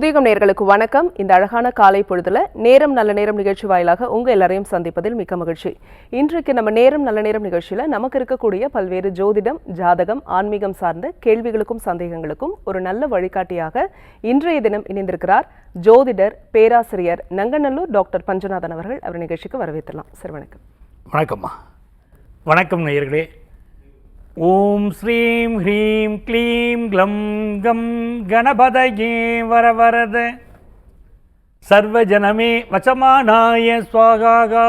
புதியகம் நேயர்களுக்கு வணக்கம். இந்த அழகான காலை பொழுதுல நேரம் நல்ல நேரம் நிகழ்ச்சி வாயிலாக உங்க எல்லாரையும் சந்திப்பதில் மிக்க மகிழ்ச்சி. இன்றைக்கு நம்ம நேரம் நல்ல நேரம் நிகழ்ச்சியில நமக்கு இருக்கக்கூடிய பல்வேறு ஜோதிடம், ஜாதகம், ஆன்மீகம் சார்ந்த கேள்விகளுக்கும் சந்தேகங்களுக்கும் ஒரு நல்ல வழிகாட்டியாக இன்றைய தினம் இணைந்திருக்கிறார் ஜோதிடர், பேராசிரியர் நங்கநல்லூர் டாக்டர் பஞ்சநாதன் அவர்கள். அவர் நிகழ்ச்சிக்கு வரவேற்றலாம். சார் வணக்கம். வணக்கம்மா. வணக்கம் நேயர்களே. ஓம் ஸ்ரீம் ஹ்ரீம் க்ளீம் க்ளம் கம் கணபதயே வரவரத சர்வஜனமே வசமானாய ஸ்வாகாகா.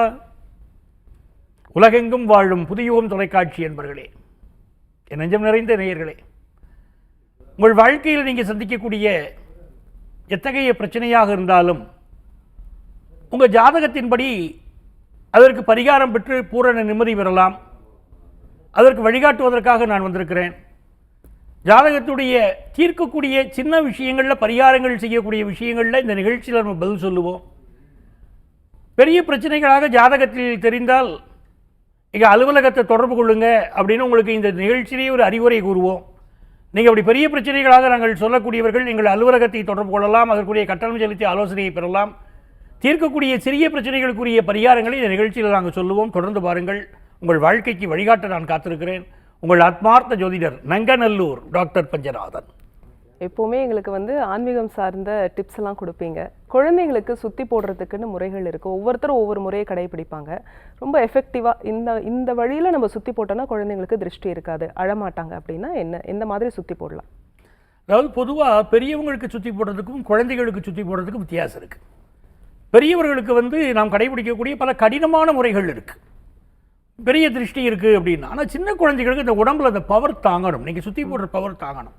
உலகெங்கும் வாழும் புதியுகம் தொலைக்காட்சி என்பர்களே, என் நெஞ்சம் நிறைந்த நேயர்களே, உங்கள் வாழ்க்கையில் நீங்கள் சந்திக்கக்கூடிய எத்தகைய பிரச்சனையாக இருந்தாலும் உங்கள் ஜாதகத்தின்படி அதற்கு பரிகாரம் பெற்று பூரண நிம்மதி பெறலாம். அதற்கு வழிகாட்டுவதற்காக நான் வந்திருக்கிறேன். ஜாதகத்துடைய தீர்க்கக்கூடிய சின்ன விஷயங்களில் பரிகாரங்கள் செய்யக்கூடிய விஷயங்களில் இந்த நிகழ்ச்சியில் நம்ம பதில் சொல்லுவோம். பெரிய பிரச்சனைகளாக ஜாதகத்தில் தெரிந்தால் எங்கள் அலுவலகத்தை தொடர்பு கொள்ளுங்க அப்படின்னு உங்களுக்கு இந்த நிகழ்ச்சியிலேயே ஒரு அறிவுரை கூறுவோம். நீங்கள் அப்படி பெரிய பிரச்சனைகளாக நாங்கள் சொல்லக்கூடியவர்கள் எங்கள் அலுவலகத்தை தொடர்பு கொள்ளலாம். அதற்குரிய கட்டணம் செலுத்தி ஆலோசனையை பெறலாம். தீர்க்கக்கூடிய சிறிய பிரச்சனைகளுக்குரிய பரிகாரங்களை இந்த நிகழ்ச்சியில் நாங்கள் சொல்லுவோம். தொடர்ந்து பாருங்கள். உங்கள் வாழ்க்கைக்கு வழிகாட்ட நான் காத்திருக்கிறேன். உங்கள் ஆத்மார்த்த ஜோதிடர் நங்கநல்லூர் டாக்டர் பஞ்சநாதன். எப்போவுமே எங்களுக்கு ஆன்மீகம் சார்ந்த டிப்ஸ் எல்லாம் கொடுப்பீங்க. குழந்தைங்களுக்கு சுற்றி போடுறதுக்குன்னு முறைகள் இருக்குது. ஒவ்வொருத்தரும் ஒவ்வொரு முறையை கடைபிடிப்பாங்க. ரொம்ப எஃபெக்டிவாக இந்த வழியில் நம்ம சுற்றி போட்டோன்னா குழந்தைங்களுக்கு திருஷ்டி இருக்காது, அழமாட்டாங்க அப்படின்னா எந்த மாதிரி சுற்றி போடலாம்? அதாவது பொதுவாக பெரியவங்களுக்கு சுற்றி போடுறதுக்கும் குழந்தைகளுக்கு சுற்றி போடுறதுக்கும் வித்தியாசம் இருக்குது. பெரியவர்களுக்கு நாம் கடைபிடிக்கக்கூடிய பல கடினமான முறைகள் இருக்குது. பெரிய திருஷ்டி இருக்குது அப்படின்னா, ஆனால் சின்ன குழந்தைகளுக்கு இந்த உடம்புல அந்த பவர் தாங்கணும். நீங்கள் சுற்றி போடுற பவர் தாங்கணும்.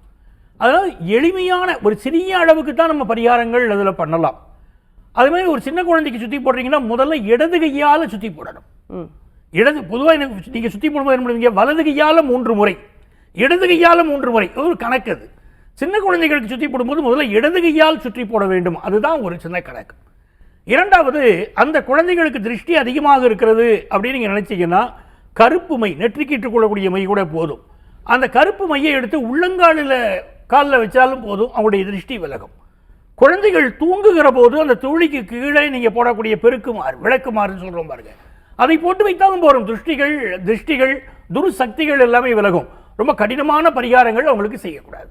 அதனால் எளிமையான ஒரு சிறிய அளவுக்கு தான் நம்ம பரிகாரங்கள் அதில் பண்ணலாம். அதுமாதிரி ஒரு சின்ன குழந்தைக்கு சுற்றி போடுறீங்கன்னா முதல்ல இடது கையால் சுற்றி போடணும். பொதுவாக நீங்கள் சுற்றி போடும்போது என்ன பண்ணுவீங்க? வலது கையால் 3 முறை, இடது கையால் 3 முறை. ஒரு கணக்கு அது. சின்ன குழந்தைகளுக்கு சுற்றி போடும்போது முதல்ல இடது கையால் சுற்றி போட வேண்டும். அதுதான் ஒரு சின்ன கணக்கு. இரண்டாவது, அந்த குழந்தைகளுக்கு திருஷ்டி அதிகமாக இருக்கிறது அப்படின்னு நீங்கள் நினைச்சீங்கன்னா கருப்பு மை, நெற்றிக்கிட்டு கொள்ளக்கூடிய மை கூட போதும். அந்த கருப்பு மையை எடுத்து உள்ளங்காலில் காலில் வச்சாலும் போதும், அவங்களுடைய திருஷ்டி விலகும். குழந்தைகள் தூங்குகிற போது அந்த துளிக்கு கீழே நீங்கள் போடக்கூடிய பெருக்குமாறு, விளக்குமாறுன்னு சொல்கிறோம் பாருங்க, அதை போட்டு வைத்தாலும் போதும். திருஷ்டிகள் துர்சக்திகள் எல்லாமே விலகும். ரொம்ப கடினமான பரிகாரங்கள் அவங்களுக்கு செய்யக்கூடாது.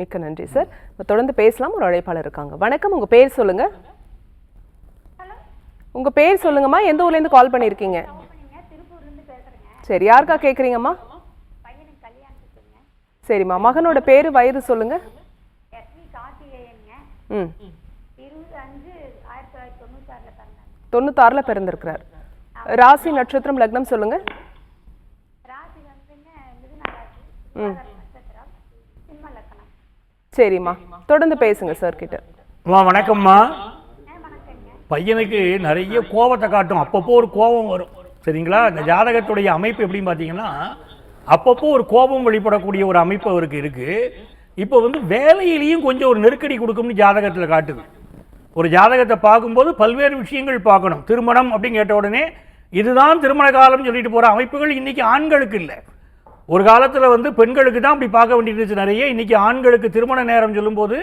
மிக்க நன்றி சார். தொடர்ந்து பேசலாம். ஒரு அழைப்பாளர் இருக்காங்க. வணக்கம், உங்கள் பேர் சொல்லுங்க. உங்க பேர் சொல்லுங்கம்மா. எந்த ஊர்ல இருந்து கால் பண்ணிருக்கீங்க? சரி, யாருக்கா கேக்குறீங்கம்மா? சரிம்மா, மகனோட பேரு, வயது சொல்லுங்க. 96ல பிறந்திருக்கிறார். ராசி, நட்சத்திரம், லக்னம் சொல்லுங்க. சரிம்மா, தொடர்ந்து பேசுங்க சார் கிட்ட. வணக்கம்மா. பையனுக்கு நிறைய கோபத்தை காட்டும். அப்பப்போ ஒரு கோபம் வரும். சரிங்களா? இந்த ஜாதகத்துடைய அமைப்பு எப்படின்னு பார்த்தீங்கன்னா, அப்பப்போ ஒரு கோபம் வெளிப்படக்கூடிய ஒரு அமைப்பு அவருக்கு இருக்குது. இப்போ வேலையிலையும் கொஞ்சம் ஒரு நெருக்கடி கொடுக்கும்னு ஜாதகத்தில் காட்டுது. ஒரு ஜாதகத்தை பார்க்கும்போது பல்வேறு விஷயங்கள் பார்க்கணும். திருமணம் அப்படின்னு கேட்ட உடனே இதுதான் திருமண காலம் சொல்லிட்டு போகிற அமைப்புகள் இன்றைக்கி ஆண்களுக்கு இல்லை. ஒரு காலத்தில் பெண்களுக்கு தான் அப்படி பார்க்க வேண்டியிருந்துச்சு நிறைய. இன்றைக்கி ஆண்களுக்கு திருமண நேரம் சொல்லும்போது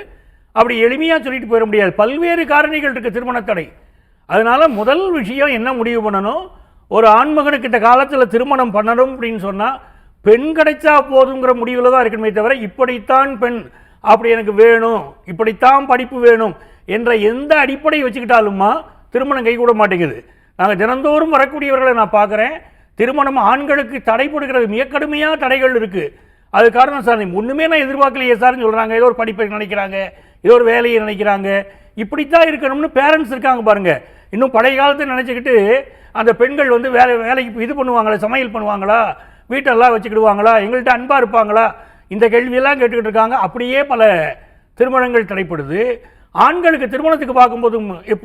அப்படி எளிமையாக சொல்லிட்டு போயிட முடியாது. பல்வேறு காரணிகள் இருக்குது திருமணத்தடை. அதனால் முதல் விஷயம் என்ன முடிவு பண்ணணும்? ஒரு ஆண்மகனுக்கு இந்த காலத்தில் திருமணம் பண்ணணும் அப்படின்னு சொன்னால் பெண் கிடைச்சா போதுங்கிற முடிவில் தான் இருக்கணுமே தவிர, இப்படித்தான் பெண், அப்படி எனக்கு வேணும், இப்படித்தான் படிப்பு வேணும் என்ற எந்த அடிப்படை வச்சுக்கிட்டாலுமா திருமணம் கைகூட மாட்டேங்குது. நாங்கள் தினந்தோறும் வரக்கூடியவர்களை நான் பார்க்குறேன். திருமணம் ஆண்களுக்கு தடைப்படுகிறது. மிக கடுமையாக தடைகள் இருக்குது. அது காரணம் சார், ஒன்றுமே நான் எதிர்பார்க்கலையே சார்னு சொல்கிறாங்க. ஏதோ ஒரு படிப்பை நினைக்கிறாங்க, ஏதோ ஒரு வேலையை நினைக்கிறாங்க. இப்படித்தான் இருக்கணும்னு பேரண்ட்ஸ் இருக்காங்க பாருங்கள். இன்னும் பழைய காலத்தை நினச்சிக்கிட்டு அந்த பெண்கள் வேலைக்கு இது பண்ணுவாங்களா, சமையல் பண்ணுவாங்களா, வீட்டெல்லாம் வச்சுக்கிடுவாங்களா, எங்கள்கிட்ட அன்பாக இருப்பாங்களா, இந்த கேள்வியெல்லாம் கேட்டுக்கிட்டு இருக்காங்க. அப்படியே பல திருமணங்கள் தடைப்படுது. ஆண்களுக்கு திருமணத்துக்கு பார்க்கும்போது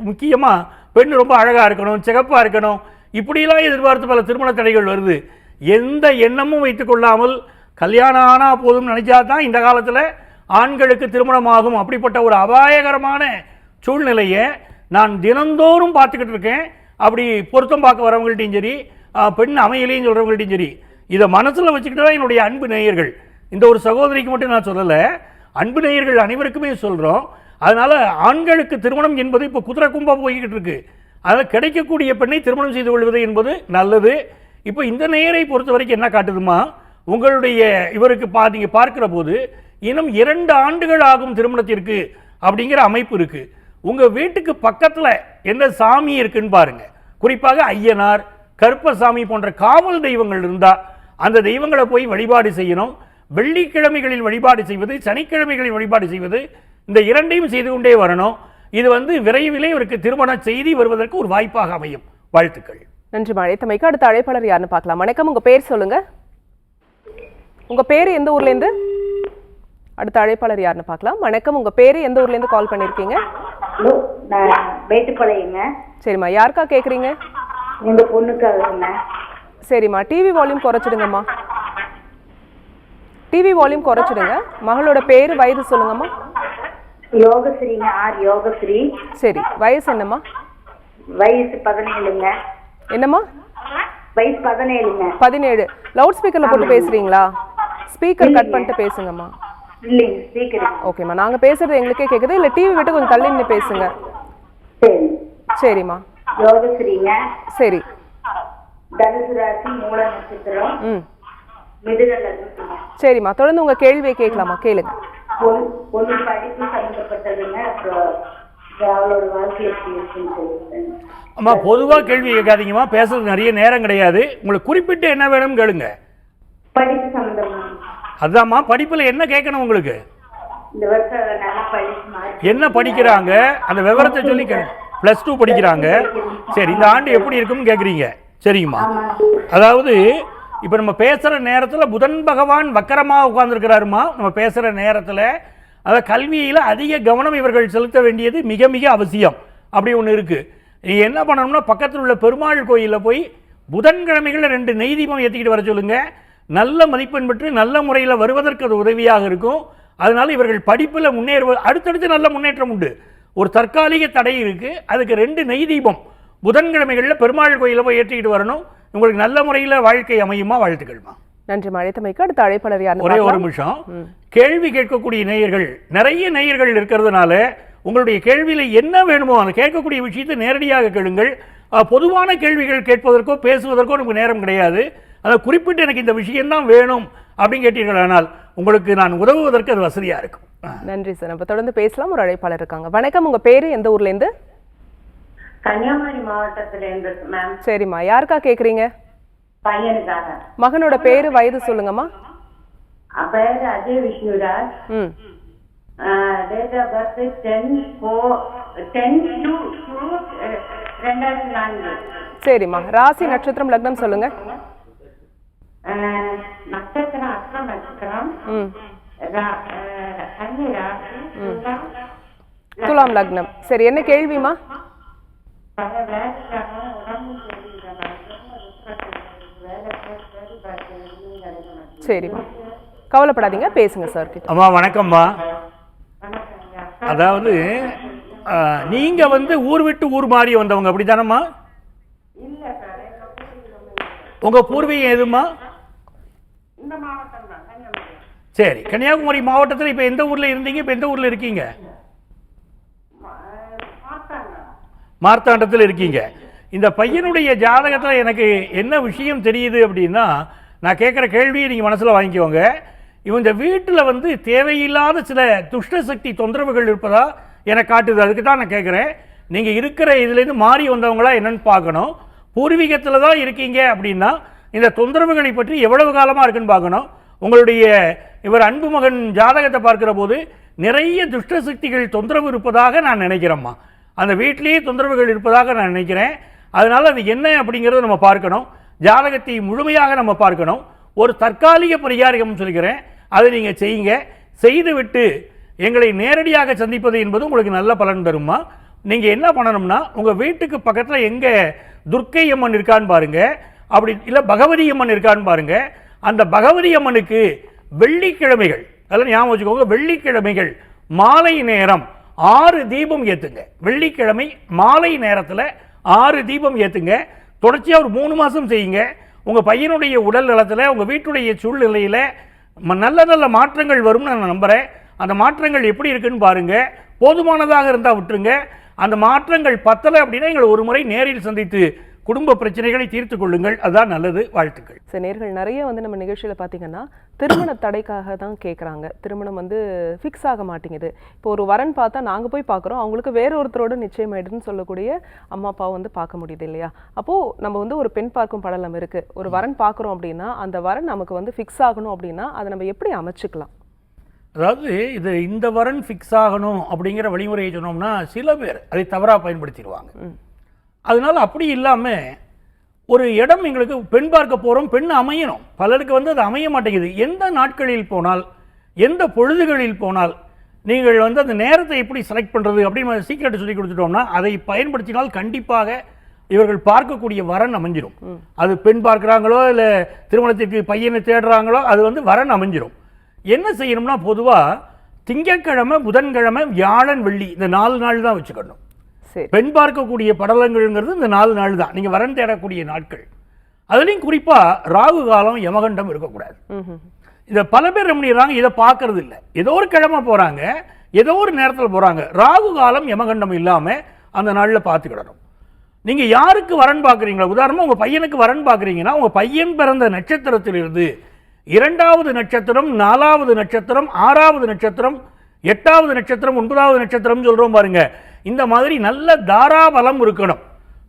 முக்கியமாக பெண் ரொம்ப அழகாக இருக்கணும், சிகப்பாக இருக்கணும், இப்படியெல்லாம் எதிர்பார்த்து பல திருமண தடைகள் வருது. எந்த எண்ணமும் வைத்துக்கொள்ளாமல் கல்யாணம் ஆனால் போதும் நினைச்சா தான் இந்த காலத்தில் ஆண்களுக்கு திருமணமாகும். அப்படிப்பட்ட ஒரு அபாயகரமான சூழ்நிலையை நான் தினந்தோறும் பார்த்துக்கிட்டு இருக்கேன். அப்படி பொருத்தம் பார்க்க வரவங்கள்ட்டையும் சரி, பெண் அமையிலையும் சொல்கிறவங்கள்ட்டையும் சரி, இதை மனசில் வச்சுக்கிட்டு தான் என்னுடைய அன்பு நேயர்கள், இந்த ஒரு சகோதரிக்கு மட்டும் நான் சொல்லலை, அன்பு நேயர்கள் அனைவருக்குமே சொல்கிறோம். அதனால் ஆண்களுக்கு திருமணம் என்பது இப்போ குதிரை கும்பா போய்கிட்டு இருக்கு. அதனால் கிடைக்கக்கூடிய பெண்ணை திருமணம் செய்து கொள்வது என்பது நல்லது. இப்போ இந்த நேரை பொறுத்த வரைக்கும் என்ன காட்டுதுமா, உங்களுடைய இவருக்கு நீங்கள் பார்க்கிற போது இன்னும் 2 ஆண்டுகள் ஆகும் திருமணத்திற்கு அப்படிங்கிற அமைப்பு இருக்குது. உங்கள் வீட்டுக்கு பக்கத்தில் என்ன சாமி இருக்குன்னு பாருங்கள். குறிப்பாக ஐயனார், கருப்பசாமி போன்ற காவல் தெய்வங்கள் இருந்தால் அந்த தெய்வங்களை போய் வழிபாடு செய்யணும். வெள்ளிக்கிழமைகளில் வழிபாடு செய்வது, சனிக்கிழமைகளில் வழிபாடு செய்வது, இந்த 2ஐயும் செய்து கொண்டே வரணும். இது விரைவிலே இவருக்கு திருமண செய்தி வருவதற்கு ஒரு வாய்ப்பாக அமையும். வாழ்த்துக்கள். நன்றி அழைத்தமைக்கு. அடுத்த அழைப்பாளர் யாருன்னு பார்க்கலாம். வணக்கம், உங்க பேர் சொல்லுங்க. உங்க பேர் எந்த ஊர்ல இருந்து? அடுத்த அழைப்பாளர் யாருன்னு பார்க்கலாம். வணக்கம், உங்க பேரு எந்த ஊர்ல இருந்து கால் பண்ணிருக்கீங்க? ஹலோ, நான் மேட்டுப்பாளையங்க. சரிம்மா, யாருக்கா கேக்குறீங்க? எங்க பொண்ணுக்காகங்க. சரிம்மா, டிவி வால்யூம் குறைச்சிடுங்கம்மா. டிவி வால்யூம் குறைச்சிடுங்க. மகளோட பேரு, வயது சொல்லுங்கம்மா. யோகஸ்ரீங்க. ஆர் யோகஸ்ரீ. சரி, வயசு என்னம்மா? வயசு 17ங்க. என்னம்மா? வயசு 17ங்க. 17. லவுட் ஸ்பீக்கர்ல போட்டு பேசுறீங்களா? ஸ்பீக்கர் கட் பண்ணிட்டு பேசுங்கம்மா. இல்லைங்க, ஸ்பீக்கர். ஓகேம்மா, நாங்க பேசுறது எங்களுக்கே கேக்குது. இல்ல டிவி விட்டு கொஞ்சம் தள்ளி நின்று பேசுங்க. சரி. சரிம்மா. யோகஸ்ரீங்க. சரி. தனுசு ராசி, மூல நட்சத்திரம், மிதுன லக்னம். சரிம்மா, தொடர்ந்து உங்க கேள்வியை கேட்கலாமா? கேளுங்க. பொண்ணு படிப்பு சம்பந்தப்பட்டதுங்க. அப்புறம் அவளோட வாழ்க்கை எப்படி இருக்குன்னு சொல்லுங்க. அம்மா, பொதுவாக கேள்வி கேட்காதீங்கம்மா, பேசுறது நிறைய நேரம் கிடையாது. உங்களுக்கு குறிப்பிட்டு என்ன வேணும் கேளுங்க. படிப்பு சம்பந்தமா? அதாம்மா, படிப்பில் என்ன கேட்கணும் உங்களுக்கு? இந்த வருஷம் நல்லா படிச்சு என்ன படிக்கிறாங்க அந்த விவரத்தை சொல்லி +2 படிக்கிறாங்க. சரி, இந்த ஆண்டு எப்படி இருக்குன்னு கேட்குறீங்க. சரிங்கம்மா. அதாவது இப்போ நம்ம பேசுகிற நேரத்தில் புதன் பகவான் வக்கரமாக உட்கார்ந்துருக்கிறாருமா. நம்ம பேசுகிற நேரத்தில் அதாவது கல்வியில் அதிக கவனம் இவர்கள் செலுத்த வேண்டியது மிக மிக அவசியம். அப்படி ஒன்று இருக்குது. நீங்கள் என்ன பண்ணணும்னா, பக்கத்தில் உள்ள பெருமாள் கோயிலில் போய் புதன்கிழமைகளில் 2 நெய் தீபம் ஏற்றிக்கிட்டு வர சொல்லுங்கள். நல்ல மதிப்பெண் பெற்று நல்ல முறையில் வருவதற்கு அது உதவியாக இருக்கும். அதனால் இவர்கள் படிப்பில் அடுத்தடுத்து நல்ல முன்னேற்றம் உண்டு. ஒரு தற்காலிக தடை இருக்குது, அதுக்கு 2 நெய் தீபம் புதன்கிழமைகளில் பெருமாள் கோயிலில் போய் ஏற்றிக்கிட்டு வரணும். உங்களுக்கு நல்ல முறையில் வாழ்க்கை அமையுமா? வாழ்த்துக்கள்மா. நன்றி அழைத்தமைக்கு. அடுத்த அழைப்பாளர் யார்? ஒரே ஒரு நிமிஷம். கேள்வி கேட்கக்கூடிய நேயர்கள் நிறைய நேயர்கள் இருக்கிறதுனால உங்களுடைய கேள்வியில் என்ன வேணுமோ அந்த கேட்கக்கூடிய விஷயத்தை நேரடியாக கேளுங்கள். பொதுவான கேள்விகள் கேட்பதற்கோ பேசுவதற்கோ நமக்கு நேரம் கிடையாது. அதை குறிப்பிட்டு எனக்கு இந்த விஷயம்தான் வேணும் அப்படின்னு கேட்டீர்கள், ஆனால் உங்களுக்கு நான் உதவுவதற்கு அது வசதியாக இருக்கும். நன்றி சார். நம்ம தொடர்ந்து பேசலாம். ஒரு அழைப்பாளர் இருக்காங்க. வணக்கம், உங்க பேரு எந்த ஊர்ல இருந்து? கன்னியாகுமரி மாவட்டத்துல இருந்து மேம். சரிம்மா, யாருக்கா கேக்குறீங்க? பையனுக்காக. மகனோட பேரு, வயது சொல்லுங்கம்மா. பேரு Ajay Vishnuraj. Date of birth 10/2/2004. சரிம்மா, ராசி, நட்சத்திரம், லக்னம் சொல்லுங்க. நட்சத்திரம் அஸ்ரம் நட்சத்திரம். துலாம் லக்னம். சரி, என்ன கேள்விமா? சரிம்மா, கவலைப்படாதீங்க, பேசுங்க சார் கிட்ட. அம்மா வணக்கம்மா. அதாவது நீங்க ஊர் விட்டு ஊர் மாறி வந்தவங்க அப்படித்தானம்மா? உங்க பூர்வீகம் எதுமா? சரி, கன்னியாகுமரி மாவட்டத்தில் இப்ப எந்த ஊர்ல இருந்தீங்க, இப்ப எந்த ஊர்ல இருக்கீங்க? மார்த்தாண்டத்தில் இருக்கீங்க. இந்த பையனுடைய ஜாதகத்தில் எனக்கு என்ன விஷயம் தெரியுது அப்படின்னா, நான் கேட்குற கேள்வியை நீங்கள் மனசில் வாங்கிக்கோங்க. இவங்க வீட்டில் தேவையில்லாத சில துஷ்ட சக்தி தொந்தரவுகள் இருப்பதா எனக்கு காட்டுது. அதுக்கு தான் நான் கேட்குறேன். நீங்கள் இருக்கிற இதுலேருந்து மாறி வந்தவங்களா என்னன்னு பார்க்கணும். பூர்வீகத்தில் தான் இருக்கீங்க அப்படின்னா இந்த தொந்தரவுகளை பற்றி எவ்வளவு காலமாக இருக்குன்னு பார்க்கணும். உங்களுடைய இவர் அன்பு மகன் ஜாதகத்தை பார்க்குற போது நிறைய துஷ்ட சக்திகள் தொந்தரவு இருப்பதாக நான் நினைக்கிறேம்மா. அந்த வீட்டிலேயே தொந்தரவுகள் இருப்பதாக நான் நினைக்கிறேன். அதனால் அது என்ன அப்படிங்கிறத நம்ம பார்க்கணும். ஜாதகத்தை முழுமையாக நம்ம பார்க்கணும். ஒரு தற்காலிக பரிகாரம் சொல்கிறேன், அதை நீங்கள் செய்யுங்க. செய்துவிட்டு எங்களை நேரடியாக சந்திப்பது என்பது உங்களுக்கு நல்ல பலன் தருமா. நீங்கள் என்ன பண்ணணும்னா, உங்கள் வீட்டுக்கு பக்கத்தில் எங்கே துர்க்கை அம்மன் இருக்கான்னு பாருங்கள், அப்படி இல்லை பகவதி அம்மன் இருக்கான்னு பாருங்கள். அந்த பகவதி அம்மனுக்கு வெள்ளிக்கிழமைகள், அதெல்லாம் ஞாபகம் வச்சுக்கோங்க, வெள்ளிக்கிழமைகள் மாலை நேரம் 6 தீபம் ஏற்றுங்க. வெள்ளிக்கிழமை மாலை நேரத்தில் 6 தீபம் ஏற்றுங்க. தொடர்ச்சியாக ஒரு 3 மாதம் செய்யுங்க. உங்கள் பையனுடைய உடல் நலத்தில், உங்கள் வீட்டுடைய சூழ்நிலையில் நல்ல நல்ல மாற்றங்கள் வரும்னு நான் நம்புகிறேன். அந்த மாற்றங்கள் எப்படி இருக்குன்னு பாருங்கள். போதுமானதாக இருந்தால் விட்டுருங்க. அந்த மாற்றங்கள் பத்தலை அப்படின்னா எங்களை ஒரு முறை நேரில் சந்தித்து குடும்ப பிரச்சனைகளை தீர்த்து கொள்ளுங்கள். அதுதான் நல்லது. வாழ்த்துக்கள். சில நேர்கள் நிறைய வந்து நம்ம நிகழ்ச்சியில் பார்த்தீங்கன்னா திருமண தடைக்காக தான் கேட்குறாங்க. திருமணம் வந்து ஃபிக்ஸ் ஆக மாட்டேங்குது. இப்போ ஒரு வரன் பார்த்தா நாங்கள் போய் பார்க்குறோம், அவங்களுக்கு வேற ஒருத்தரோட நிச்சயமாயிடுதுன்னு சொல்லக்கூடிய அம்மா அப்பாவை வந்து பார்க்க முடியுது இல்லையா? அப்போது நம்ம வந்து ஒரு பெண் பார்க்கும் படலம் இருக்குது, ஒரு வரன் பார்க்குறோம் அப்படின்னா அந்த வரன் நமக்கு வந்து ஃபிக்ஸ் ஆகணும் அப்படின்னா அதை நம்ம எப்படி அமைச்சுக்கலாம்? அதாவது இந்த வரன் ஃபிக்ஸ் ஆகணும் அப்படிங்கிற வழிமுறையை சொன்னோம்னா சில பேர் அதை தவறாக பயன்படுத்திடுவாங்க. அதனால அப்படி இல்லாமல் ஒரு இடம் எங்களுக்கு பெண் பார்க்க போகிறோம், பெண் அமையணும். பலருக்கு வந்து அது அமைய மாட்டேங்குது. எந்த நாட்களில் போனால், எந்த பொழுதுகளில் போனால், நீங்கள் வந்து அந்த நேரத்தை எப்படி செலக்ட் பண்ணுறது அப்படின்னு சீக்கிரட்டை சொல்லி கொடுத்துட்டோம்னா அதை பயன்படுத்தினால் கண்டிப்பாக இவர்கள் பார்க்கக்கூடிய வரன் அமைஞ்சிடும். அது பெண் பார்க்குறாங்களோ இல்லை திருமணத்திற்கு பையனை தேடுறாங்களோ அது வந்து வரன் அமைஞ்சிடும். என்ன செய்யணும்னா பொதுவாக திங்கட்கிழமை, புதன்கிழமை, வியாழன், வெள்ளி இந்த 4 நாள் தான் வச்சுக்கணும். பெண் பார்க்கக்கூடிய படலங்கள்ங்கிறது இந்த 4 நாள் தான் நீங்கள் வரன் தேடக்கூடிய நாட்கள். அதுலேயும் குறிப்பாக ராகு காலம், யமகண்டம் இருக்கக்கூடாது. இதை பல பேர் என்ன பண்ணிடுறாங்க, இதை பார்க்கறது இல்லை. ஏதோ ஒரு கிழமை போகிறாங்க, ஏதோ ஒரு நேரத்தில் போகிறாங்க. ராகு காலம், யமகண்டம் இல்லாமல் அந்த நாளில் பார்த்துக்கிடணும். நீங்கள் யாருக்கு வரன் பார்க்குறீங்களா, உதாரணமாக உங்கள் பையனுக்கு வரன் பார்க்குறீங்கன்னா உங்கள் பையன் பிறந்த நட்சத்திரத்திலிருந்து 2வது நட்சத்திரம், 4வது நட்சத்திரம், 6வது நட்சத்திரம், 8வது நட்சத்திரம், 9வது நட்சத்திரம் சொல்கிறோம் பாருங்க. இந்த மாதிரி நல்ல தாராபலம் இருக்கணும்.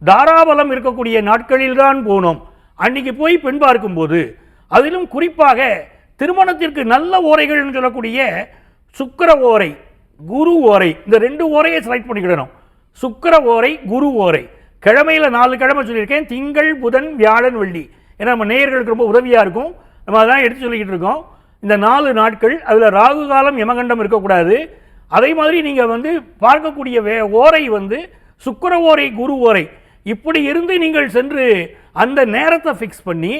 தாராபலம் இருக்கக்கூடிய நாட்களில் தான் போனோம். அன்னைக்கு போய் பெண் பார்க்கும்போது அதிலும் குறிப்பாக திருமணத்திற்கு நல்ல ஓரைகள்னு சொல்லக்கூடிய சுக்கிர ஓரை, குரு ஓரை, இந்த 2 ஓரையை செலக்ட் பண்ணிக்கிடணும். சுக்கிர ஓரை, குரு ஓரை. கிழமையில் 4 கிழமை சொல்லியிருக்கேன், திங்கள், புதன், வியாழன், வெள்ளி. ஏன்னா நம்ம நேயர்களுக்கு ரொம்ப உதவியாக இருக்கும், நம்ம அதான் எடுத்து சொல்லிக்கிட்டு இருக்கோம். இந்த 4 நாட்கள் அதில் ராகு காலம், யமகண்டம் இருக்கக்கூடாது. அதே மாதிரி நீங்கள் வந்து பார்க்கக்கூடிய ஓரை வந்து சுக்கிர ஓரை, குரு ஓரை. இப்படி இருந்து நீங்கள் சென்று அந்த நேரத்தை ஃபிக்ஸ் பண்ணி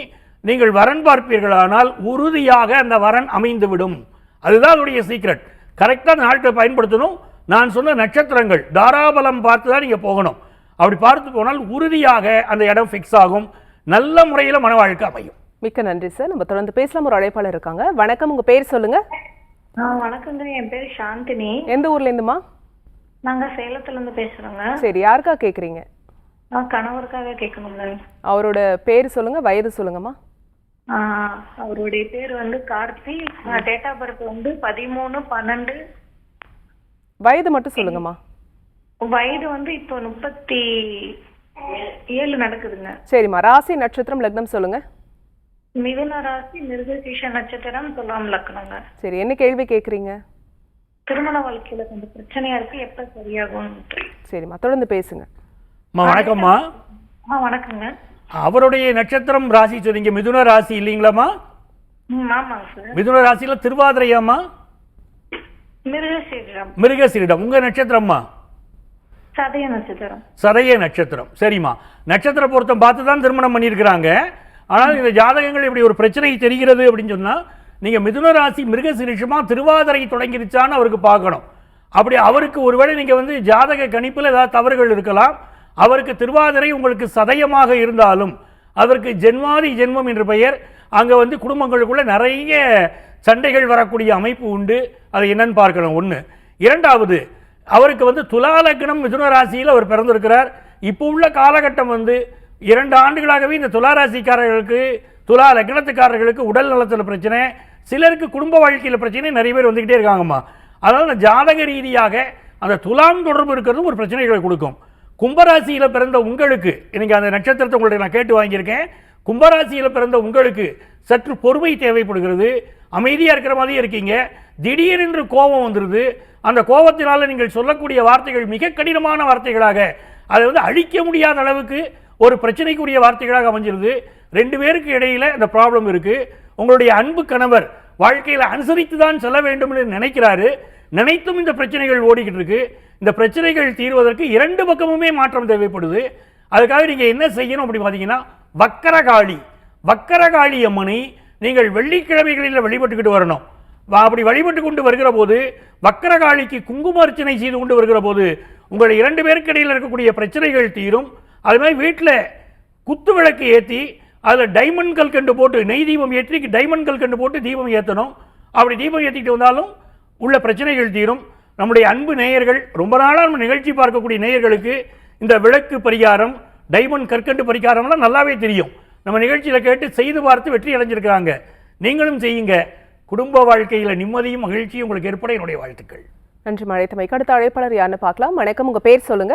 நீங்கள் வரன் பார்ப்பீர்களானால் உறுதியாக அந்த வரன் அமைந்துவிடும். அதுதான் அதோடைய சீக்ரெட். கரெக்டாக அந்த நாட்களை பயன்படுத்தணும். நான் சொன்ன நட்சத்திரங்கள் தாராபலம் பார்த்து தான் நீங்கள் போகணும். அப்படி பார்த்து போனால் உறுதியாக அந்த இடம் ஃபிக்ஸ் ஆகும். நல்ல முறையில் மன வாழ்க்கை அமையும். மிக்க நன்றி சார். நம்ம தொடர்ந்து பேசலாம். ஒரு அழைப்பாளர் இருக்காங்க. வணக்கம், உங்க பேர் சொல்லுங்க. வணக்கங்க, என் பேர் சாந்தினி. எந்த ஊர்ல இருந்துமா? நாங்க சேலத்துல இருந்து பேசுறோங்க. சரி, யாருக்கா கேக்குறீங்க? கணவருக்காக கேட்கணும்ல. அவரோட பேர் சொல்லுங்க, வயது சொல்லுங்கம்மா. அவருடைய பேர் வந்து கார்த்தி. டேட் ஆஃப் பர்த் வந்து 13/12. வயது மட்டும் சொல்லுங்கம்மா. வயது வந்து இப்போ 37 நடக்குதுங்க. சரிம்மா, ராசி, நட்சத்திரம், லக்னம் சொல்லுங்க. மிதுன ராசி, மிருகசீஷ நட்சத்திரம், துலாம் லக்னங்க. சரி, என்ன கேள்வி கேக்குறீங்க? திருமண வாழ்க்கையில கொஞ்சம் பிரச்சனையா இருக்கு, எப்ப சரியாகும்? சரிம்மா, தொடர்ந்து பேசுங்க. வணக்கம்மா. வணக்கங்க. அவருடைய நட்சத்திரம், ராசி சொன்னீங்க, மிதுன ராசி இல்லைங்களாம்மா? ஆமாங்க சார். மிதுன ராசியில திருவாதிரையாம்மா? மிருகசீரிடம். மிருகசீரிடம். உங்க நட்சத்திரம்மா? சதய நட்சத்திரம். சதய நட்சத்திரம். சரிம்மா, நட்சத்திர பொருத்தம் பார்த்து தான் திருமணம் பண்ணியிருக்கிறாங்க. ஆனால் இந்த ஜாதகங்கள் இப்படி ஒரு பிரச்சனை தெரிகிறது அப்படின்னு சொன்னால் நீங்கள் மிதுன ராசி மிருகசீரிஷமாக திருவாதிரை தொடங்கிருச்சான்னு அவருக்கு பார்க்கணும். அப்படி அவருக்கு ஒருவேளை நீங்கள் வந்து ஜாதக கணிப்பில் ஏதாவது தவறுகள் இருக்கலாம். அவருக்கு திருவாதிரை உங்களுக்கு சதயமாக இருந்தாலும் அதற்கு ஜென்மாதி ஜென்மம் என்று பெயர். அங்கே வந்து குடும்பங்களுக்குள்ள நிறைய சண்டைகள் வரக்கூடிய அமைப்பு உண்டு. அது என்னன்னு பார்க்கணும். 1. 2வது, அவருக்கு வந்து துலா லக்னம் மிதுன ராசியில் அவர் பிறந்திருக்கிறார். இப்போ உள்ள காலகட்டம் வந்து 2 ஆண்டுகளாகவே இந்த துலா ராசிக்காரர்களுக்கு, துலா லக்னத்துக்காரர்களுக்கு உடல் நலத்தில் பிரச்சனை, சிலருக்கு குடும்ப வாழ்க்கையில் பிரச்சனை, நிறைய பேர் வந்துக்கிட்டே இருக்காங்கம்மா. அதாவது ஜாதக ரீதியாக அந்த துலாம் தொடர்பு இருக்கிறதும் ஒரு பிரச்சனைகளை கொடுக்கும். கும்பராசியில் பிறந்த உங்களுக்கு, இன்னைக்கு அந்த நட்சத்திரத்தை உங்கள்கிட்ட நான் கேட்டு வாங்கியிருக்கேன். கும்பராசியில் பிறந்த உங்களுக்கு சற்று பொறுமை தேவைப்படுகிறது. அமைதியாக இருக்கிற மாதிரி இருக்கீங்க. திடீரென்று கோபம் வந்துடுது. அந்த கோபத்தினால நீங்கள் சொல்லக்கூடிய வார்த்தைகள் மிக கடினமான வார்த்தைகளாக, அதை வந்து அழிக்க முடியாத அளவுக்கு ஒரு பிரச்சனைக்குரிய வார்த்தைகளாக அமைஞ்சிருது. 2 பேருக்கு இடையில அந்த ப்ராப்ளம் இருக்கு. உங்களுடைய அன்பு கணவர் வாழ்க்கையில் அனுசரித்து தான் செல்ல வேண்டும் என்று நினைக்கிறாரு. நினைத்தும் இந்த பிரச்சனைகள் ஓடிக்கிட்டு இருக்கு. இந்த பிரச்சனைகள் தீர்வதற்கு 2 பக்கமுமே மாற்றம் தேவைப்படுது. அதுக்காக நீங்கள் என்ன செய்யணும் அப்படி பார்த்தீங்கன்னா, வக்கரகாளி அம்மனை நீங்கள் வெள்ளிக்கிழமைகளில் வழிபட்டுக்கிட்டு வரணும். அப்படி வழிபட்டு கொண்டு வருகிற போது, வக்கரகாளிக்கு குங்கும அர்ச்சனை செய்து கொண்டு வருகிற போது உங்களுடைய 2 பேருக்கு இடையில் இருக்கக்கூடிய பிரச்சனைகள் தீரும். அது மாதிரி வீட்டில் குத்து விளக்கு ஏற்றி அதில் டைமண்ட் கல்கண்டு போட்டு, நெய் தீபம் ஏற்றி டைமண்ட் கல்கண்டு போட்டு தீபம் ஏற்றணும். அப்படி தீபம் ஏற்றிட்டு வந்தாலும் உள்ள பிரச்சனைகள் தீரும். நம்முடைய அன்பு நேயர்கள், ரொம்ப நாளாக நம்ம நிகழ்ச்சி பார்க்கக்கூடிய நேயர்களுக்கு இந்த விளக்கு பரிகாரம், டைமண்ட் கற்கண்டு பரிகாரம்லாம் நல்லாவே தெரியும். நம்ம நிகழ்ச்சியில் கேட்டு செய்து பார்த்து வெற்றி அடைஞ்சிருக்கிறாங்க. நீங்களும் செய்யுங்க. குடும்ப வாழ்க்கையில் நிம்மதியும் மகிழ்ச்சியும் உங்களுக்கு ஏற்பட என்னுடைய வாழ்த்துக்கள். நன்றி மழைத்தமைக்கு. அடுத்த அழைப்பாளர் யாருன்னு பார்க்கலாம். வணக்கம், உங்க பேர் சொல்லுங்க.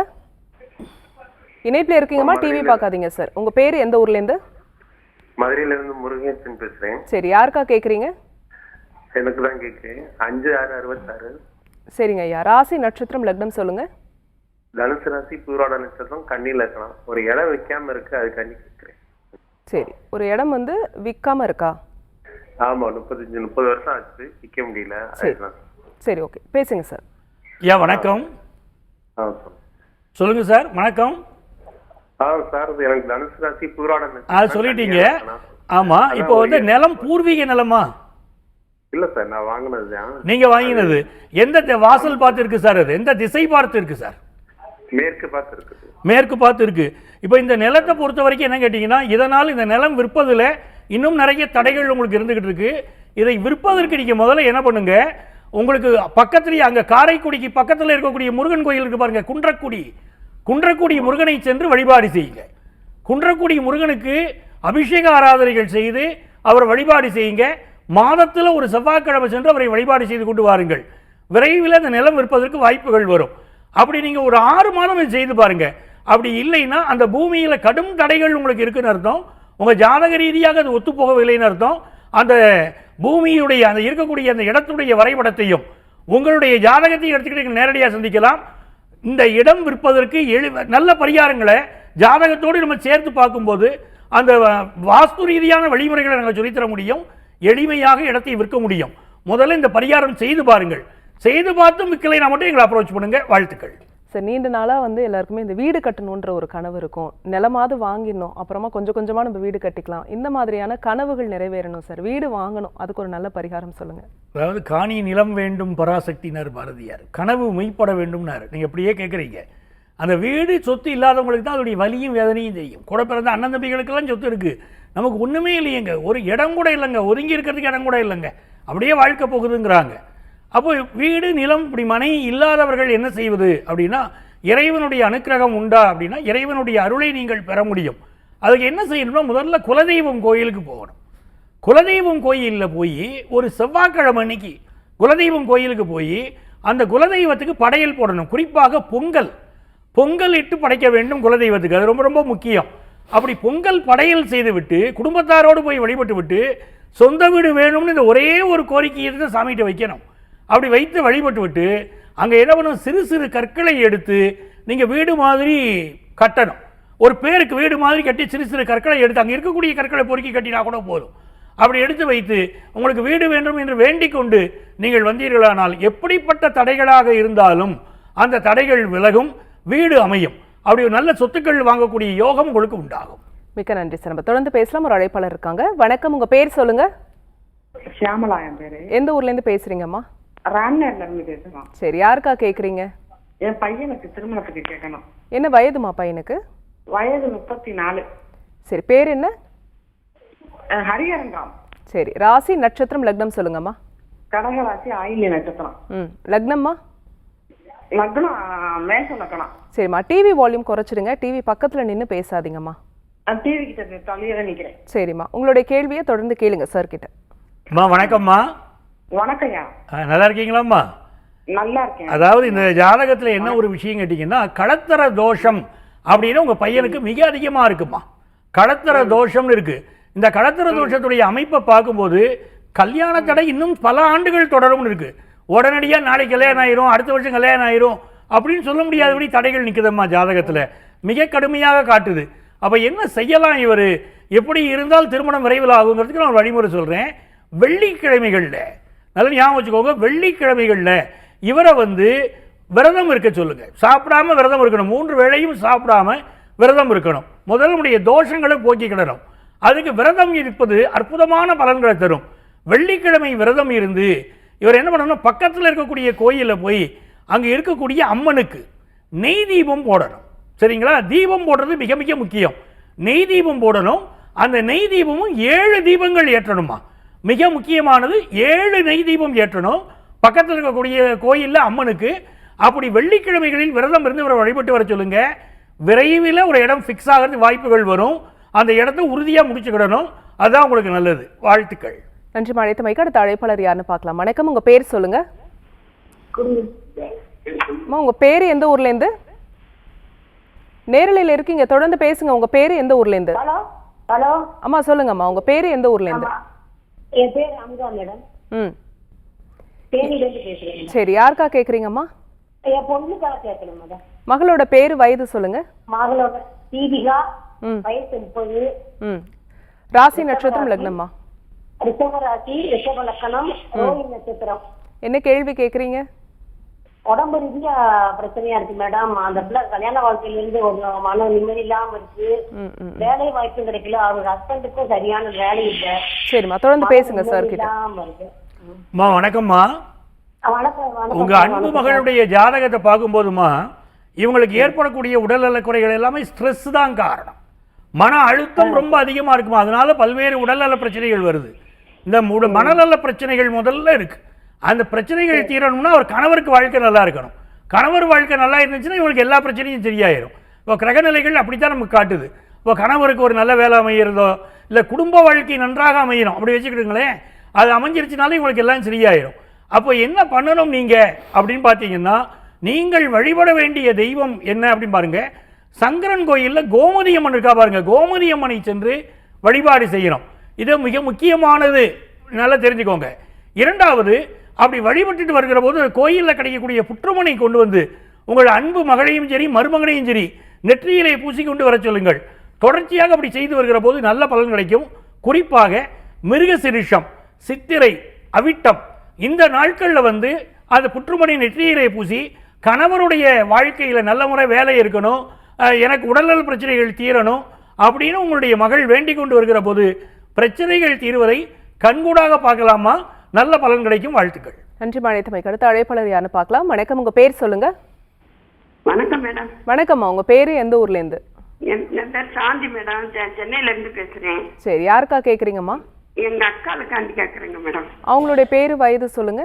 இணைப்பில் இருக்கீங்கம்மா, டிவி பார்க்காதீங்க சார். உங்க பேர் எந்த ஊர்லேருந்து? மதுரையில இருந்து முருகேசன் பேசுறேன். சரி, யாருக்கா கேட்குறீங்க? எனக்கு தான் கேட்குறேன். 5/6/66. சரிங்க ஐயா. ராசி நட்சத்திரம் லக்னம் சொல்லுங்க. தனுசு ராசி, பூராட நட்சத்திரம், கன்னி லக்னம். ஒரு இடம் வைக்காம இருக்கு, அது கண்ணி கேட்கிறேன். சரி, ஒரு இடம் வந்து விற்காம இருக்கா? ஆமா, 35-30 வருஷம் ஆச்சு, விற்க முடியல. சரி, ஓகே, பேசுங்க சார். ஐயா வணக்கம். சொல்லுங்க சார். வணக்கம். சார், எனக்கு தனுசு ராசி, பூராட அது சொல்லிட்டீங்க. ஆமா, இப்போ வந்து நிலம் பூர்வீக நிலமா? இல்ல சார், நான் வாங்கினது தான். நீங்க வாங்கினது எந்த வாசல் பார்த்து இருக்கு சார்? அது எந்த திசை பார்த்து இருக்கு சார்? மேற்கு பார்த்து இருக்குது. மேற்கு பார்த்து இருக்கு. இப்போ இந்த நிலத்தை பொறுத்த வரைக்கும் என்ன கேட்டீங்கன்னா, இதனால் இந்த நிலம் விற்பதில் இன்னும் நிறைய தடைகள் உங்களுக்கு இருந்துகிட்டு இருக்கு. இதை விற்பதற்கு நீங்க முதல்ல என்ன பண்ணுங்க, உங்களுக்கு பக்கத்துலேயே அங்கே காரைக்குடிக்கு பக்கத்தில் இருக்கக்கூடிய முருகன் கோயில் இருக்கு பாருங்க, குன்றக்குடி முருகனை சென்று வழிபாடு செய்யுங்க. குன்றக்குடி முருகனுக்கு அபிஷேக ஆராதனைகள் செய்து அவர் வழிபாடு செய்யுங்க. மாதத்தில் ஒரு செவ்வாய்க்கிழமை சென்று அவரை வழிபாடு செய்து கொண்டு வாருங்கள். விரைவில் அந்த நிலம் விற்பதற்கு வாய்ப்புகள் வரும். அப்படி நீங்கள் ஒரு 6 மாதம் செய்து பாருங்க. அப்படி இல்லைன்னா அந்த பூமியில் கடும் தடைகள் உங்களுக்கு இருக்குன்னு அர்த்தம். உங்கள் ஜாதக ரீதியாக அது ஒத்துப்போகவில்லைன்னு அர்த்தம். அந்த பூமியுடைய அந்த இருக்கக்கூடிய அந்த இடத்துடைய வரைபடத்தையும் உங்களுடைய ஜாதகத்தையும் எடுத்துக்கிட்டு நேரடியாக சந்திக்கலாம். இந்த இடம் விற்பதற்கு நல்ல பரிகாரங்களை ஜாதகத்தோடு நம்ம சேர்த்து பார்க்கும்போது அந்த வாஸ்து ரீதியான வழிமுறைகளை நாங்கள் சொல்லித்தர முடியும். எளிமையாக இடத்தை விற்க முடியும். முதல்ல இந்த பரிகாரம் செய்து பாருங்கள். செய்து பார்த்து விற்கலைனா மட்டும் எங்களை அப்ரோச் பண்ணுங்க. வாழ்த்துக்கள் சார். நீண்ட நாளாக வந்து எல்லாருக்குமே இந்த வீடு கட்டணுன்ற ஒரு கனவு இருக்கும். நிலமாவது வாங்கிடணும், அப்புறமா கொஞ்சம் கொஞ்சமாக நம்ம வீடு கட்டிக்கலாம். இந்த மாதிரியான கனவுகள் நிறைவேறணும் சார். வீடு வாங்கணும், அதுக்கு ஒரு நல்ல பரிகாரம் சொல்லுங்க. அதாவது காணி நிலம் வேண்டும் பராசக்தினார் பாரதியார். கனவு மெய்ப்பட வேண்டும்னார். நீங்கள் அப்படியே கேட்குறீங்க. அந்த வீடு சொத்து இல்லாதவங்களுக்கு தான் அதோடைய வலியும் வேதனையும் தெரியும். கூட பிறந்த அண்ணன் தம்பிகளுக்கெல்லாம் சொத்து இருக்குது, நமக்கு ஒன்றுமே இல்லையங்க. ஒரு இடம் கூட இல்லைங்க, ஒதுங்கி இருக்கிறதுக்கு இடம் கூட இல்லைங்க. அப்படியே வாழ்க்கை போகுதுங்கிறாங்க. அப்போ வீடு நிலம் இப்படி மனை இல்லாதவர்கள் என்ன செய்வது அப்படின்னா, இறைவனுடைய அனுக்கிரகம் உண்டா அப்படின்னா இறைவனுடைய அருளை நீங்கள் பெற முடியும். அதுக்கு என்ன செய்யணும்னா, முதல்ல குலதெய்வம் கோயிலுக்கு போகணும். குலதெய்வம் கோயிலில் போய் ஒரு செவ்வாய்க்கிழமை அன்னைக்கு குலதெய்வம் கோயிலுக்கு போய் அந்த குலதெய்வத்துக்கு படையல் போடணும். குறிப்பாக பொங்கல் இட்டு படைக்க வேண்டும் குலதெய்வத்துக்கு. அது ரொம்ப ரொம்ப முக்கியம். அப்படி பொங்கல் படையல் செய்துவிட்டு குடும்பத்தாரோடு போய் வழிபட்டு விட்டு சொந்த வீடு வேணும்னு இந்த ஒரே ஒரு கோரிக்கையை தான் சாமிகிட்ட வைக்கணும். அப்படி வைத்து வழிபட்டு விட்டு அங்கே என்ன பண்ணணும், சிறு சிறு கற்களை எடுத்து நீங்கள் வீடு மாதிரி கட்டணும். ஒரு பேருக்கு வீடு மாதிரி கட்டி சிறு சிறு கற்களை எடுத்து அங்கே இருக்கக்கூடிய கற்களை பொறுக்கி கட்டினா கூட போதும். அப்படி எடுத்து வைத்து உங்களுக்கு வீடு வேண்டும் என்று வேண்டிக் கொண்டு நீங்கள் வந்தீர்களானால் எப்படிப்பட்ட தடைகளாக இருந்தாலும் அந்த தடைகள் விலகும், வீடு அமையும். அப்படி ஒரு நல்ல சொத்துக்கள் வாங்கக்கூடிய யோகம் உங்களுக்கு உண்டாகும். மிக்க நன்றி சார். நம்ம தொடர்ந்து பேசலாம். ஒரு அழைப்பாளர் இருக்காங்க. வணக்கம், உங்க பேர் சொல்லுங்க. ஷியாமலா என் பேரு. எந்த ஊர்ல இருந்து பேசுறீங்கம்மா? ராம்நகர்ல இருந்து பேசுறோம். சரி, யாருக்கா கேக்குறீங்க? என் பையனுக்கு திருமணத்துக்கு கேட்கணும். என்ன வயதுமா பையனுக்கு? வயது 34. சரி, பேர் என்ன? ஹரிஹரங்காம். சரி, ராசி நட்சத்திரம் லக்னம் சொல்லுங்கம்மா. கடகராசி, ஆயில்ய நட்சத்திரம். லக்னம்மா? லக்னம் மேஷ லக்னம். சரிம்மா, டிவி வால்யூம் குறைச்சிடுங்க. டிவி பக்கத்துல நின்று பேசாதீங்கம்மா. டிவி கிட்ட தலையில நிக்கிறேன். சரிம்மா, உங்களுடைய கேள்வியை தொடர்ந்து கேளுங்க சார் கிட்ட. அம்மா வணக்கம்மா. வணக்கம்யா. நல்லா இருக்கீங்களாம்மா? நல்லா இருக்கேன். அதாவது இந்த ஜாதகத்தில் என்ன ஒரு விஷயம் கேட்டீங்கன்னா, களத்திர தோஷம் அப்படின்னு உங்க பையனுக்கு மிக அதிகமா இருக்குமா. களத்திர தோஷம்னு இருக்கு. இந்த களத்திர தோஷத்துடைய அமைப்பை பார்க்கும்போது கல்யாண தடை இன்னும் பல ஆண்டுகள் தொடரும்னு இருக்கு. உடனடியாக நாளைக்கு கல்யாணம் ஆயிரும், அடுத்த வருஷம் கல்யாணம் ஆயிரும் அப்படின்னு சொல்ல முடியாதபடி தடைகள் நிற்குதம்மா ஜாதகத்தில். மிக கடுமையாக காட்டுது. அப்போ என்ன செய்யலாம், இவர் எப்படி இருந்தால் திருமணம் விரைவில் ஆகுங்கிறதுக்கு நான் வழிமுறை சொல்கிறேன். வெள்ளிக்கிழமைகளில் நல்லா ஞாபகம் வச்சுக்கோங்க, வெள்ளிக்கிழமைகளில் இவரை விரதம் இருக்க சொல்லுங்க. சாப்பிடாம விரதம் இருக்கணும். 3 வேளையும் சாப்பிடாம விரதம் இருக்கணும். முதல்ல தோஷங்களை போக்கிக்கிடணும். அதுக்கு விரதம் இருப்பது அற்புதமான பலன்களை தரும். வெள்ளிக்கிழமை விரதம் இருந்து இவர் என்ன பண்ணணும், பக்கத்தில் இருக்கக்கூடிய கோயிலில் போய் அங்கே இருக்கக்கூடிய அம்மனுக்கு நெய் தீபம் போடணும். சரிங்களா? தீபம் போடுறது மிக மிக முக்கியம். நெய் தீபம் போடணும். அந்த நெய் தீபமும் 7 தீபங்கள் ஏற்றணுமா. மிக முக்கியமானது 7 நெய் தீபம் ஏற்றணும். பக்கத்தில் இருக்கக்கூடிய கோயிலில் அம்மனுக்கு அப்படி வெள்ளிக்கிழமைகளில் விரதம் இருந்து அவரை வழிபட்டு வர சொல்லுங்க. விரைவில் ஒரு இடம் ஃபிக்ஸ் ஆகிறது வாய்ப்புகள் வரும். அந்த இடத்த உறுதியாக முடிச்சுக்கிடணும். அதுதான் உங்களுக்கு நல்லது. வாழ்த்துக்கள். நன்றி அழைத்தமைக்கு. அடுத்த அழைப்பாளர் யாருன்னு பார்க்கலாம். வணக்கம், உங்க பேர் சொல்லுங்க. அம்மா, உங்க பேரு எந்த ஊர்ல இருந்து? நேரலையில் இருக்கீங்க, தொடர்ந்து பேசுங்க. உங்க பேரு எந்த ஊர்ல இருந்து? ஹலோ ஹலோ அம்மா சொல்லுங்கம்மா, உங்க பேரு எந்த ஊர்ல இருந்து? என் பேர் அமுதா மேடம். தேனியில இருந்து பேசுறேன். சரி, யாருக்கா கேக்குறீங்கம்மா? என் பொண்ணுக்காக கேட்கணும் மேடம். மகளோட பேரு வயது சொல்லுங்க. மகளோட தீபிகா, வயசு 30. ராசி நட்சத்திரம் லக்னம்மா? ரிஷப ராசி, ரிஷப லக்கணம், ரோஹிணி நட்சத்திரம். என்ன கேள்வி கேக்குறீங்க? உடம்பு ரீதியா பிரச்சனையா இருக்கு மேடம். அந்த பிள்ளை கல்யாண வாழ்க்கையில இருந்து ஒரு மன நிம்மதி இல்லாம இருக்கு. வேலை வாய்ப்பும் கிடைக்கல. அவங்க ஹஸ்பண்டுக்கும் சரியான வேலை இல்லை. சரிம்மா, தொடர்ந்து பேசுங்க சார் கிட்ட. வணக்கம்மா. உங்க அன்பு மகளுடைய ஜாதகத்தை பார்க்கும்போதுமா இவங்களுக்கு ஏற்படக்கூடிய உடல்நல குறைகள் எல்லாமே ஸ்ட்ரெஸ் தான் காரணம். மன அழுத்தம் ரொம்ப அதிகமா இருக்குமா, அதனால பல்வேறு உடல்நல பிரச்சனைகள் வருது. இந்த மனநல பிரச்சனைகள் முதல்ல இருக்கு. அந்த பிரச்சனைகள் தீரணும்னா அவர் கணவருக்கு வாழ்க்கை நல்லா இருக்கணும். கணவர் வாழ்க்கை நல்லா இருந்துச்சுன்னா இவங்களுக்கு எல்லா பிரச்சனையும் சரியாயிரும். இப்போ கிரகநிலைகள் அப்படித்தான் நமக்கு காட்டுது. இப்போ கணவருக்கு ஒரு நல்ல வேலை அமையிறதோ இல்லை குடும்ப வாழ்க்கை நன்றாக அமையணும் அப்படி வச்சுக்கிட்டுங்களேன், அது அமைஞ்சிருச்சுனாலும் இவங்களுக்கு எல்லாம் சரியாயிரும். அப்போ என்ன பண்ணணும் நீங்கள் அப்படின்னு பார்த்தீங்கன்னா, நீங்கள் வழிபட வேண்டிய தெய்வம் என்ன அப்படின்னு பாருங்க. சங்கரன் கோயிலில் கோமதி அம்மன் இருக்கா பாருங்க, கோமதி அம்மனை சென்று வழிபாடு செய்யணும். இது மிக முக்கியமானது, நல்லா தெரிஞ்சுக்கோங்க. இரண்டாவது, அப்படி வழிபட்டுட்டு வருகிற போது கோயிலில் கிடைக்கக்கூடிய புற்றுமனை கொண்டு வந்து உங்கள் அன்பு மகளையும் சரி மருமகனையும் சரி நெற்றியிலே பூசிக்கொண்டு வர சொல்லுங்கள். தொடர்ச்சியாக அப்படி செய்து வருகிற போது நல்ல பலன் கிடைக்கும். குறிப்பாக மிருகசிரிஷம், சித்திரை, அவிட்டம் இந்த நாட்களில் வந்து அந்த புற்றுமனை நெற்றியிலே பூசி கணவருடைய வாழ்க்கையில் நல்ல முறை வேலை இருக்கணும், எனக்கு உடல்நல பிரச்சனைகள் தீரணும் அப்படின்னு உங்களுடைய மகள் வேண்டிக் கொண்டு வருகிற போது பிரச்சனைகள் தீர்வதை கண்கூடாக பார்க்கலாமா, நல்ல பலன் கிடைக்கும். வாழ்த்துக்கள். நன்றி அழைத்தமைக்கு. அடுத்த அழைப்பாளர் யாருன்னு பார்க்கலாம். வணக்கம், உங்க பேர் சொல்லுங்க. வணக்கம் மேடம். வணக்கம்மா, உங்க பேரு எந்த ஊர்ல இருந்து? என் பேர் சாந்தி மேடம். சென்னையில இருந்து பேசுறேன். சரி, யாருக்கா கேக்குறீங்கம்மா? எங்க அக்காளுக்காண்டி கேக்குறேங்க மேடம். அவங்களுடைய பேரு வயது சொல்லுங்க.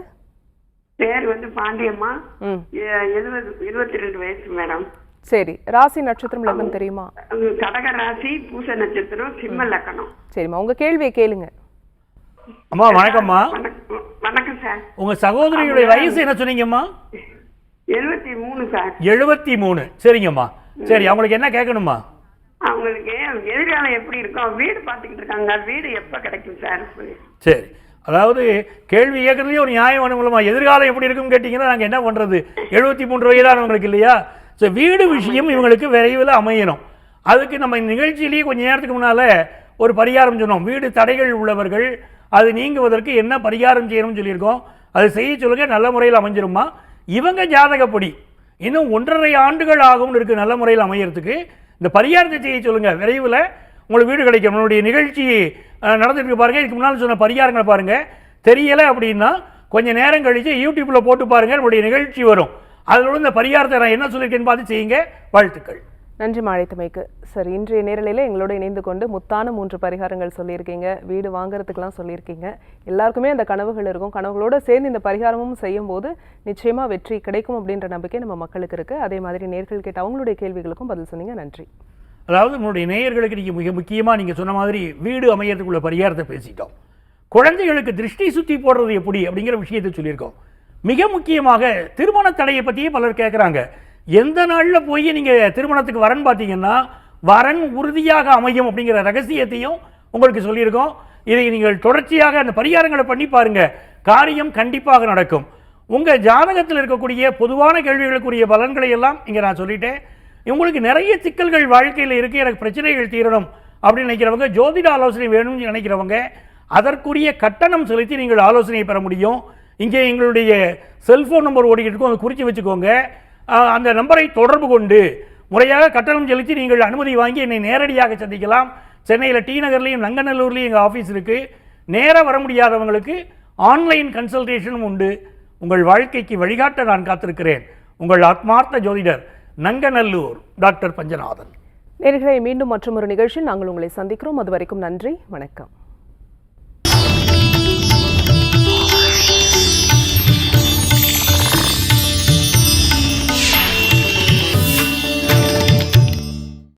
பேர் வந்து பாண்டியம்மா. 22 வயசு மேடம். சரி, ராசி நட்சத்திரம் லக்னம் தெரியுமா? கடக ராசி, பூச நட்சத்திரம், சிம்ம லக்கணம். சரிம்மா, உங்க கேள்வியை கேளுங்க. அம்மா வணக்கம்மா. வணக்கம் சார். உங்க சகோதரியுடைய வயசு என்ன சொன்னீங்கம்மா? 73 சார். 73. சரிங்கம்மா. சரி, அவங்களுக்கு என்ன கேட்கணுமா? அவங்களுக்கு எதிர்காலம் எப்படி இருக்கும், வீடு பார்த்துக்கிட்டு இருக்காங்க, வீடு எப்ப கிடைக்கும் சார்? சரி, அதாவது கேள்வி கேட்கறதுலேயே ஒரு நியாயம் வேணுங்களா? எதிர்காலம் எப்படி இருக்குன்னு கேட்டிங்கன்னா நாங்கள் என்ன பண்ணுறது? 73 வயதானவங்களுக்கு இல்லையா? ஸோ வீடு விஷயம் இவங்களுக்கு விரைவில் அமையணும். அதுக்கு நம்ம நிகழ்ச்சியிலேயே கொஞ்சம் நேரத்துக்கு முன்னால் ஒரு பரிகாரம் சொன்னோம். வீடு தடைகள் உள்ளவர்கள் அது நீங்குவதற்கு என்ன பரிகாரம் செய்யணும்னு சொல்லியிருக்கோம். அது செய்ய சொல்லுங்க, நல்ல முறையில் அமைஞ்சிருமா. இவங்க ஜாதகப்படி இன்னும் 1.5 ஆண்டுகள் ஆகும்னு இருக்குது நல்ல முறையில் அமையறதுக்கு. இந்த பரிகாரத்தை செய்ய சொல்லுங்க, விரைவில் உங்களுக்கு வீடு கிடைக்கும். நம்மளுடைய நிகழ்ச்சி நடந்துட்டு பாருங்க. இதுக்கு முன்னால் சொன்ன பரிகாரங்களை பாருங்க. தெரியலை அப்படின்னா கொஞ்சம் நேரம் கழிச்சு யூடியூப்ல போட்டு பாருங்க, நம்மளுடைய நிகழ்ச்சி வரும். அதோட இந்த பரிகாரத்தை நான் என்ன சொல்லியிருக்கேன்னு பார்த்து செய்யுங்க. வாழ்த்துக்கள். நன்றி அழைத்தமைக்கு. சரி, இன்றைய நேரலையில் எங்களோட இணைந்து கொண்டு முத்தான 3 பரிகாரங்கள் சொல்லியிருக்கீங்க. வீடு வாங்குறதுக்கெல்லாம் சொல்லியிருக்கீங்க. எல்லாருக்குமே அந்த கனவுகள் இருக்கும். கனவுகளோடு சேர்ந்து இந்த பரிகாரமும் செய்யும் போது நிச்சயமாக வெற்றி கிடைக்கும் அப்படின்ற நம்பிக்கை நம்ம மக்களுக்கு இருக்குது. அதே மாதிரி நேர்கள் கேட்ட அவங்களுடைய கேள்விகளுக்கும் பதில் சொன்னீங்க. நன்றி. அதாவது நம்மளுடைய நேயர்களுக்கு நீங்கள் மிக முக்கியமாக நீங்கள் சொன்ன மாதிரி வீடு அமையறதுக்குள்ள பரிகாரத்தை பேசிட்டோம். குழந்தைகளுக்கு திருஷ்டி சுற்றி போடுறது எப்படி அப்படிங்கிற விஷயத்தை சொல்லியிருக்கோம். மிக முக்கியமாக திருமண தடையை பற்றியே பலர் கேட்குறாங்க. எந்த நாளில் போய் நீங்கள் திருமணத்துக்கு வரன் பார்த்தீங்கன்னா வரன் உறுதியாக அமையும் அப்படிங்கிற ரகசியத்தையும் உங்களுக்கு சொல்லியிருக்கோம். இதை நீங்கள் தொடர்ச்சியாக அந்த பரிகாரங்களை பண்ணி பாருங்கள், காரியம் கண்டிப்பாக நடக்கும். உங்கள் ஜாதகத்தில் இருக்கக்கூடிய பொதுவான கேள்விகளுக்குரிய பலன்களை எல்லாம் இங்கே நான் சொல்லிட்டேன். உங்களுக்கு நிறைய சிக்கல்கள் வாழ்க்கையில் இருக்குது, எனக்கு பிரச்சனைகள் தீரணும் அப்படின்னு நினைக்கிறவங்க, ஜோதிட ஆலோசனை வேணும்னு நினைக்கிறவங்க அதற்குரிய கட்டணம் செலுத்தி நீங்கள் ஆலோசனை பெற முடியும். இங்கே எங்களுடைய செல்ஃபோன் நம்பர் ஓடிக்கிட்டு இருக்கும், அதை குறித்து வச்சுக்கோங்க. அந்த நம்பரை தொடர்பு கொண்டு முறையாக கட்டணம் செலுத்தி நீங்கள் அனுமதி வாங்கி என்னை நேரடியாக சந்திக்கலாம். சென்னையில் டி நகர்லையும் நங்கநல்லூர்லையும் எங்கள் ஆஃபீஸ் இருக்குது. நேராக வர முடியாதவங்களுக்கு ஆன்லைன் கன்சல்டேஷனும் உண்டு. உங்கள் வாழ்க்கைக்கு வழிகாட்ட நான் காத்திருக்கிறேன். உங்கள் ஆத்மார்த்த ஜோதிடர், நங்கநல்லூர் டாக்டர் பஞ்சநாதன். நேயர்களே, மீண்டும் மற்றொரு நிகழ்ச்சியில் நாங்கள் உங்களை சந்திக்கிறோம். அதுவரைக்கும் நன்றி, வணக்கம்.